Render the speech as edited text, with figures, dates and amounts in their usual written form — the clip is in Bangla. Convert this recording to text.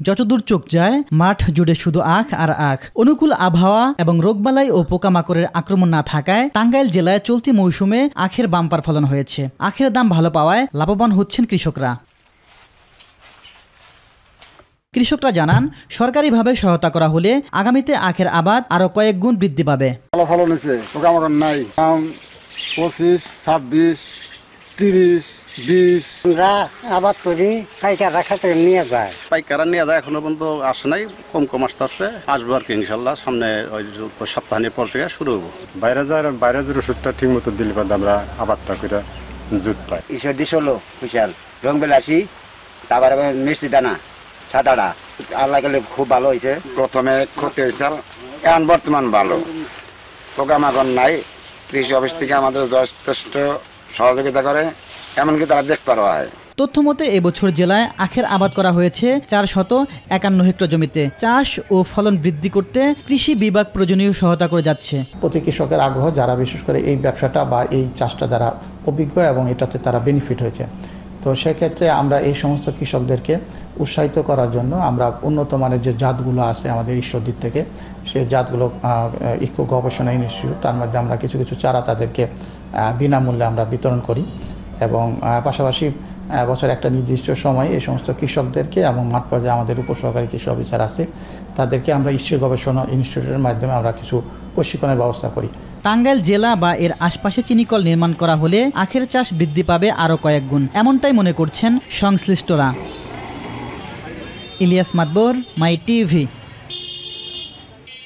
যতদূর চোখ যায় মাঠ জুড়ে শুধু আখ আর আখ। অনুকূল আবহাওয়া এবং রোগবালাই ও পোকামাকড়ের আক্রমণ না থাকায় টাঙ্গাইল জেলায় চলতি মৌসুমে আখের বাম্পার ফলন হয়েছে। আখের দাম ভালো পাওয়ায় লাভবান হচ্ছেন কৃষকরা। কৃষকরা জানান, সরকারিভাবে সহায়তা করা হলে আগামীতে আখের আবাদ আরো কয়েক গুণ বৃদ্ধি পাবে। ভালো ফলন হয়েছে, পোকামাকড় নাই। 25, 26, 30, 20 আমরা আবাদ করি, পাইকাররা খাতে নিয়ে যায়। পাইকাররা নিয়ে যায়, এখনো পর্যন্ত আসে নাই, কম আসতেছে, আসবো আর কি ইনশাল্লাহ। সামনে ওই সপ্তাহের পর থেকে শুরু হবো। বাইরে যে ওষুধটা ঠিক মতো দিলে আমরা আবাদটা করে জুত পাই। ঈশ্বর দিস হলো বিশাল রং বেলাসি, তারপরে মিষ্টি দানা সাদাটা আল্লাহ গেলে খুব ভালো হয়েছে। প্রথমে ক্ষতি হয়েছিল, এখন বর্তমান ভালো, পোকামাকড় নাই। কৃষি অফিস থেকে আমাদের যথেষ্ট সহযোগিতা করে, এমনকি তারা দেখতে পাওয়া হয়। তথ্যমতে এবছর জেলায় আখের আবাদ করা হয়েছে 451 হেক্টর জমিতে। চাষ ও ফলন বৃদ্ধি করতে কৃষি বিভাগ প্রয়োজনীয় সহায়তা করে যাচ্ছে। প্রতি কৃষকের আগ্রহ, যারা বিশেষ করে এই ব্যবসাটা বা এই চাষটা যারা অভিজ্ঞ এবং এটাতে তারা বেনিফিট হয়েছে, তো সেক্ষেত্রে আমরা এই সমস্ত কৃষকদেরকে উৎসাহিত করার জন্য আমরা উন্নত মানের যে জাতগুলো আছে আমাদের ঈশ্বরদীর থেকে, সেই জাতগুলো ইকো গবেষণা ইনস্টিটিউট, তার মধ্যে আমরা কিছু চারা তাদেরকে বিনামূল্যে আমরা বিতরণ করি এবং পাশাপাশি বছর একটা নির্দিষ্ট সময়ে এই সমস্ত কৃষকদেরকে এবং মাঠ পর্যায়ে আমাদের উপসহকারী কৃষি অফিসার আছে, তাদেরকে আমরা ঈশ্বর গবেষণা ইনস্টিটিউটের মাধ্যমে আমরা কিছু প্রশিক্ষণের ব্যবস্থা করি। টাঙ্গাইল জেলা বা এর আশপাশে চিনিকল নির্মাণ করা হলে আখের চাষ বৃদ্ধি পাবে আরও কয়েক গুণ, এমনটাই মনে করছেন সংশ্লিষ্টরা। ইলিয়াস মাতবর, মাই টিভি।